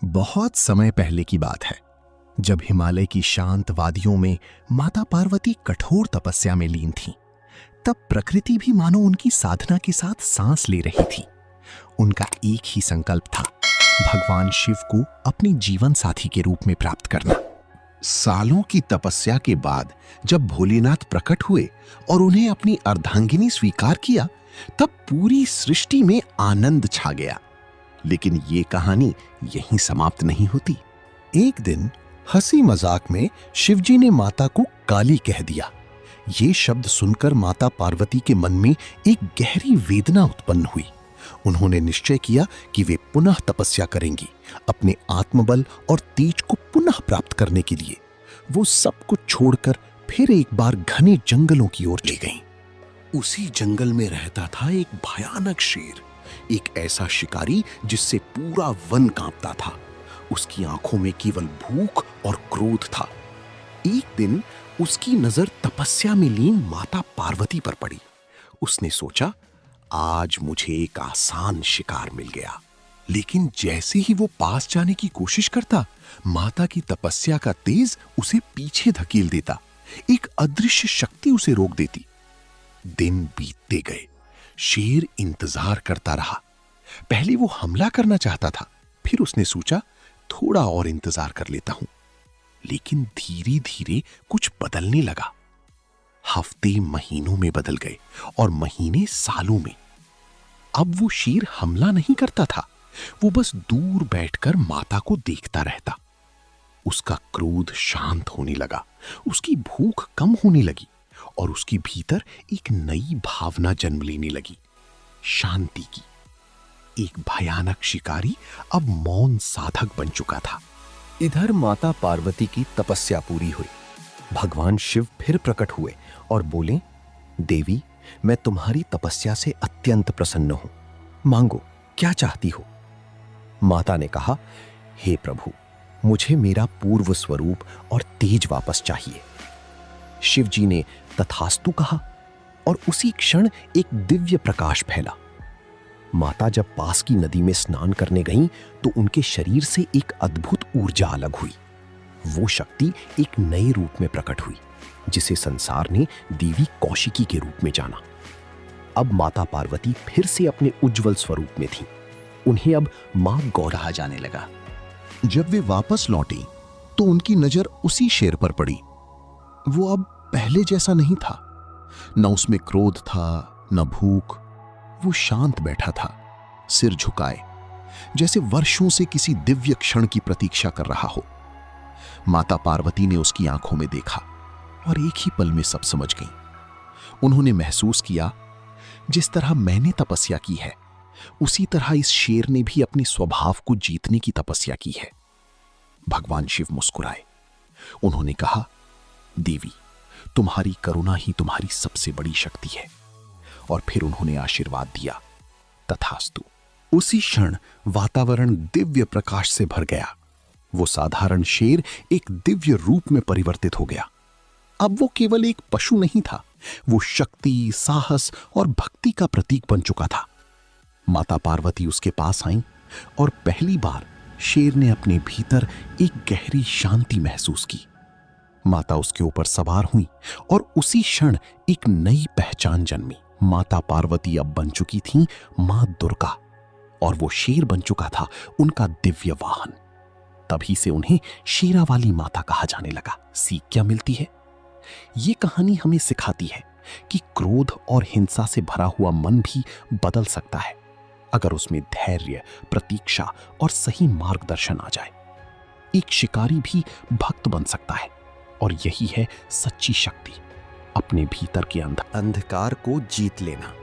बहुत समय पहले की बात है, जब हिमालय की शांत वादियों में माता पार्वती कठोर तपस्या में लीन थीं। तब प्रकृति भी मानो उनकी साधना के साथ सांस ले रही थी। उनका एक ही संकल्प था, भगवान शिव को अपनी जीवन साथी के रूप में प्राप्त करना। सालों की तपस्या के बाद जब भोलेनाथ प्रकट हुए और उन्हें अपनी अर्धांगिनी स्वीकार किया, तब पूरी सृष्टि में आनंद छा गया। लेकिन ये कहानी यहीं समाप्त नहीं होती। एक दिन हंसी मजाक में शिवजी ने माता को काली कह दिया। ये शब्द सुनकर माता पार्वती के मन में एक गहरी वेदना उत्पन्न हुई। उन्होंने निश्चय किया कि वे पुनः तपस्या करेंगी, अपने आत्मबल और तेज को पुनः प्राप्त करने के लिए। वो सब कुछ छोड़कर फिर एक बार घने जंगलों की ओर ले गईं। उसी जंगल में रहता था एक भयानक शेर, एक ऐसा शिकारी जिससे पूरा वन कांपता था। उसकी आंखों में केवल भूख और क्रोध था। एक दिन उसकी नजर तपस्या में लीन माता पार्वती पर पड़ी। उसने सोचा, आज मुझे एक आसान शिकार मिल गया। लेकिन जैसे ही वो पास जाने की कोशिश करता, माता की तपस्या का तेज उसे पीछे धकेल देता। एक अदृश्य शक्ति उसे रोक देती। दिन बीतते गए। शेर इंतजार करता रहा। पहले वो हमला करना चाहता था, फिर उसने सोचा थोड़ा और इंतजार कर लेता हूं। लेकिन धीरे धीरे कुछ बदलने लगा। हफ्ते महीनों में बदल गए और महीने सालों में। अब वो शेर हमला नहीं करता था, वो बस दूर बैठकर माता को देखता रहता। उसका क्रोध शांत होने लगा, उसकी भूख कम होने लगी और उसके भीतर एक नई भावना जन्म लेने लगी, शांति की। एक भयानक शिकारी अब मौन साधक बन चुका था। इधर माता पार्वती की तपस्या पूरी हुई। भगवान शिव फिर प्रकट हुए और बोले, देवी, मैं तुम्हारी तपस्या से अत्यंत प्रसन्न हूं। मांगो, क्या चाहती हो? माता ने कहा, हे प्रभु, मुझे मेरा पूर्व स्वरूप और तेज वापस चाहिए। शिव जी ने तथास्तु कहा और उसी क्षण एक दिव्य प्रकाश फैला। माता जब पास की नदी में स्नान करने गईं, तो उनके शरीर से एक अद्भुत ऊर्जा अलग हुई। वो शक्ति एक नए रूप में प्रकट हुई, जिसे संसार ने देवी कौशिकी के रूप में जाना। अब माता पार्वती फिर से अपने उज्जवल स्वरूप में थीं। उन्हें अब मां गौरा कहा जाने लगा। जब वे वापस लौटी तो उनकी नजर उसी शेर पर पड़ी। वो अब पहले जैसा नहीं था। न उसमें क्रोध था, न भूख। वो शांत बैठा था, सिर झुकाए, जैसे वर्षों से किसी दिव्य क्षण की प्रतीक्षा कर रहा हो। माता पार्वती ने उसकी आंखों में देखा और एक ही पल में सब समझ गईं। उन्होंने महसूस किया, जिस तरह मैंने तपस्या की है, उसी तरह इस शेर ने भी अपने स्वभाव को जीतने की तपस्या की है। भगवान शिव मुस्कुराए। उन्होंने कहा, देवी, तुम्हारी करुणा ही तुम्हारी सबसे बड़ी शक्ति है। और फिर उन्होंने आशीर्वाद दिया, तथास्तु। उसी क्षण वातावरण दिव्य प्रकाश से भर गया। वो साधारण शेर एक दिव्य रूप में परिवर्तित हो गया। अब वो केवल एक पशु नहीं था, वो शक्ति, साहस और भक्ति का प्रतीक बन चुका था। माता पार्वती उसके पास आईं और पहली बार शेर ने अपने भीतर एक गहरी शांति महसूस की। माता उसके ऊपर सवार हुई और उसी क्षण एक नई पहचान जन्मी। माता पार्वती अब बन चुकी थी मां दुर्गा और वो शेर बन चुका था उनका दिव्य वाहन। तभी से उन्हें शेरावाली माता कहा जाने लगा। सीख क्या मिलती है? ये कहानी हमें सिखाती है कि क्रोध और हिंसा से भरा हुआ मन भी बदल सकता है, अगर उसमें धैर्य, प्रतीक्षा और सही मार्गदर्शन आ जाए। एक शिकारी भी भक्त बन सकता है और यही है सच्ची शक्ति, अपने भीतर के अंधकार को जीत लेना।